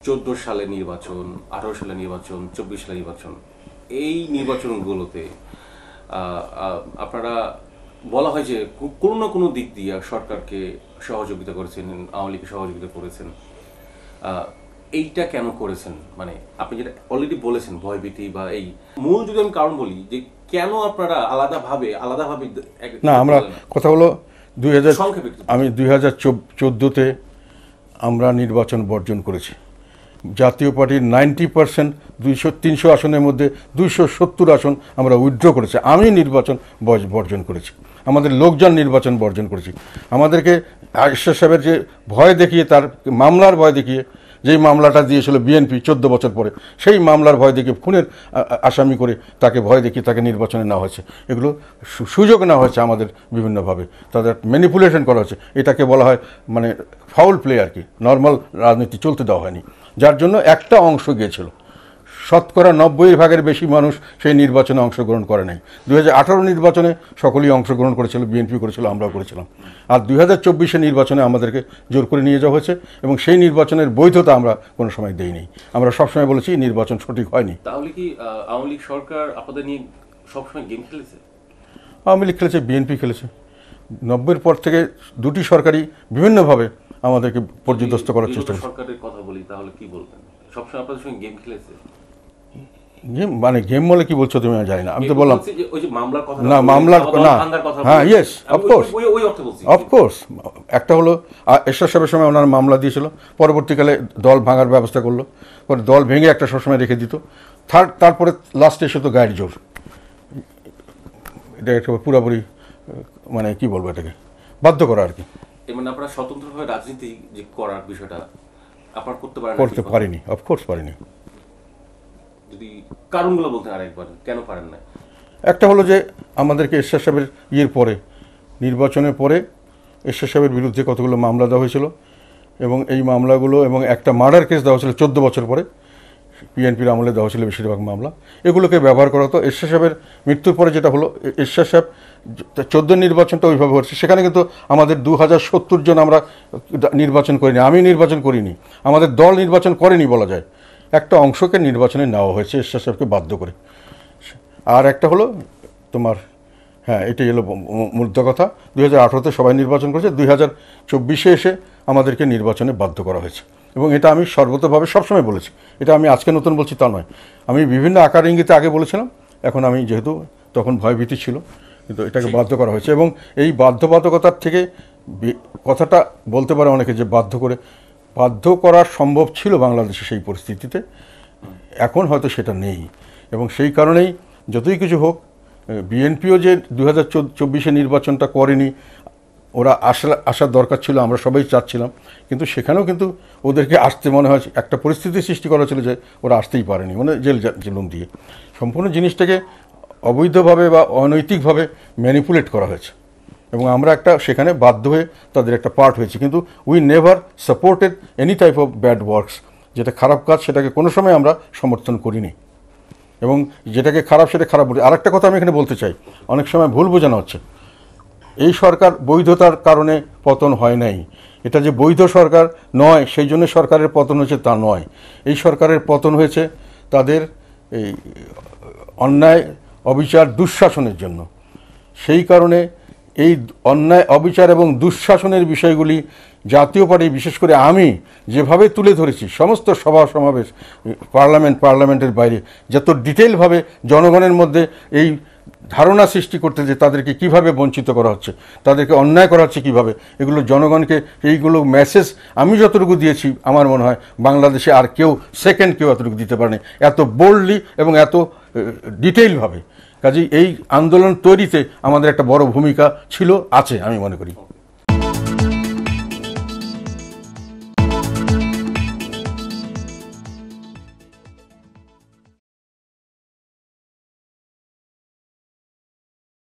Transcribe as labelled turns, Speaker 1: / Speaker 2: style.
Speaker 1: 14 সালে নির্বাচন, 18 সালে নির্বাচন, 24 সালে নির্বাচন, এই নির্বাচনগুলোতে আপনারা বলা হয় যে কোনো না কোনো দিক দিয়ে সরকারকে সহযোগিতা করেছেন, আওয়ামী লীগকে সহযোগিতা করেছেন। এইটা কেন করেছেন? মানে আপনি যেটা অলরেডি বলেছেন, ভয়ভীতি বা এই মূল যদি আমি কারণ বলি যে কেন আপনারা আলাদাভাবে
Speaker 2: না, আমরা কথা হলো 2014-তে আমরা নির্বাচন বর্জন করেছি। জাতীয় পার্টির 90% 300 আসনের মধ্যে 270 আসন আমরা উইথড্র করেছি। আমি নির্বাচন বর্জন করেছি, আমাদের লোকজন নির্বাচন বর্জন করেছি। আমাদেরকে আশরাফ সাহেবের যে ভয় দেখিয়ে, তার মামলার ভয় দেখিয়ে, যেই মামলাটা দিয়েছিল বিএনপি 14 বছর পরে, সেই মামলার ভয় দেখিয়ে খুনের আসামি করে তাকে ভয় দেখিয়ে তাকে নির্বাচনে নেওয়া হয়েছে। এগুলো সুযোগ নেওয়া হয়েছে আমাদের বিভিন্নভাবে, তাদের ম্যানিপুলেশন করা হয়েছে। এটাকে বলা হয় মানে ফাউল প্লে আর কি। নর্মাল রাজনীতি চলতে দেওয়া হয়নি, যার জন্য একটা অংশ গিয়েছিল। শতকরা 90% বেশি মানুষ সেই নির্বাচনে অংশগ্রহণ করে নাই। 2018 নির্বাচনে সকলেই অংশগ্রহণ করেছিল, বিএনপি করেছিল, আমরাও করেছিলাম। আর 2024 নির্বাচনে আমাদেরকে জোর করে নিয়ে যাওয়া হয়েছে এবং সেই নির্বাচনের বৈধতা আমরা কোনো সময় দেইনি। আমরা সবসময় বলেছি নির্বাচন সঠিক হয়নি।
Speaker 1: তাহলে কি আওয়ামী লীগ সরকার আপনাদের নিয়ে সবসময় গেম খেলেছে?
Speaker 2: আওয়ামী লীগ খেলেছে, বিএনপি খেলেছে। 90-এর পর থেকে দুটি সরকারই বিভিন্নভাবে আমাদেরকে পর্যদস্ত করার চেষ্টা করেছে।
Speaker 1: সরকারের কথা বলি, তাহলে কি বলবেন? সবসময় আপনাদের সঙ্গে গেম খেলেছে?
Speaker 2: গেম মানে গেম বলে কি বলছো তুমি? আমি জানি না। আমি তো বললাম না,
Speaker 1: মামলার
Speaker 2: না, হ্যাঁ, ইয়েস, অফকোর্স। একটা হলো এরশাদ সাহেবের সময় ওনার মামলা দিয়েছিল, পরবর্তীকালে দল ভাঙার ব্যবস্থা করলো, পরে দল ভেঙে একটা সবসময় রেখে দিত। তারপরে লাস্টে এসে তো গায়ের জোর। এটা একটা পুরোপুরি মানে কি বলবো, এটাকে বাধ্য করা আর কি।
Speaker 1: মানে আপনারা স্বতন্ত্রভাবে রাজনীতি যে করার বিষয়টা আপনারা করতে
Speaker 2: পারিনি, অফকোর্স পারিনি।
Speaker 1: যদি কারণগুলো বলতেন আরেকবার, কেন পারেন না?
Speaker 2: একটা হলো যে আমাদেরকে এরশাদ সাহেবের পরে, নির্বাচনের পরে এরশাদ সাহেবের বিরুদ্ধে কতগুলো মামলা দেওয়া হয়েছিল এবং এই মামলাগুলো এবং একটা মার্ডার কেস দেওয়া হয়েছিল 14 বছর পরে, বিএনপির আমলে দেওয়া হয়েছিল বেশিরভাগ মামলা। এগুলোকে ব্যবহার করা হতো। এরশাদ সাহেবের মৃত্যুর পরে যেটা হলো, এরশাদ সাহেব 14 নির্বাচনটা ওইভাবে হচ্ছে, সেখানে কিন্তু আমাদের 2070 জন আমরা নির্বাচন করিনি, আমি নির্বাচন করিনি, আমাদের দল নির্বাচন করেনি বলা যায়। একটা অংশকে নির্বাচনে নেওয়া হয়েছে এরশাদ সাহেবকে বাধ্য করে। আর একটা হলো তোমার, হ্যাঁ, এটাই হলো মূর্ধ কথা। 2018-তে সবাই নির্বাচন করেছে, 2024-এ এসে আমাদেরকে নির্বাচনে বাধ্য করা হয়েছে এবং এটা আমি সর্বতভাবে সবসময় বলেছি। এটা আমি আজকে নতুন বলছি তা নয়, আমি বিভিন্ন আকার ইঙ্গিতে আগে বলেছিলাম। এখন আমি যেহেতু তখন ভয়ভীতি ছিল, কিন্তু এটাকে বাধ্য করা হয়েছে এবং এই বাধ্যবাধকতার থেকে কথাটা বলতে পারে অনেকে যে বাধ্য করা সম্ভব ছিল বাংলাদেশে সেই পরিস্থিতিতে, এখন হয়তো সেটা নেই। এবং সেই কারণেই যতই কিছু হোক, বিএনপিও যে 2024 নির্বাচনটা করেনি, ওরা আসার দরকার ছিল, আমরা সবাই চাচ্ছিলাম, কিন্তু সেখানেও কিন্তু ওদেরকে আসতে মনে হয় একটা পরিস্থিতি সৃষ্টি করা ছিল যে ওরা আসতেই পারেনি, মানে জেলুম দিয়ে সম্পূর্ণ জিনিসটাকে অবৈধভাবে বা অনৈতিকভাবে ম্যানিপুলেট করা হয়েছে এবং আমরা সেখানে বাধ্য হয়ে তাদের একটা পার্ট হয়েছে। কিন্তু we never supported any type of bad works. যেটা খারাপ কাজ সেটাকে কোনো সময় আমরা সমর্থন করিনি এবং যেটাকে খারাপ সেটা খারাপ বলি। আরেকটা কথা আমি এখানে বলতে চাই, অনেক সময় ভুল বোঝানো হচ্ছে। এই সরকার বৈধতার কারণে পতন হয় নাই, এটা যে বৈধ সরকার নয় সেই জন্য সরকারের পতন হয়েছে তা নয়। এই সরকারের পতন হয়েছে তাদের এই অন্যায়, অবিচার, দুঃশাসনের জন্য। সেই কারণে এই অন্যায়, অবিচার এবং দুঃশাসনের বিষয়গুলি জাতীয় পার্টি, বিশেষ করে আমি যেভাবে তুলে ধরেছি, সমস্ত সভা সমাবেশ, পার্লামেন্টের বাইরে, যত ডিটেইলভাবে জনগণের মধ্যে এই ধারণা সৃষ্টি করতে যে তাদেরকে কিভাবে বঞ্চিত করা হচ্ছে, তাদেরকে অন্যায় করা হচ্ছে কীভাবে, এগুলো জনগণকে এইগুলো মেসেজ আমি যতটুকু দিয়েছি, আমার মনে হয় বাংলাদেশে আর কেউ এতটুকু দিতে পারেনি, এত বোল্ডলি এবং এত ডিটেইলভাবে। কাজেই এই আন্দোলন তৈরিতে আমাদের একটা বড় ভূমিকা ছিল, আছে, আমি মনে করি।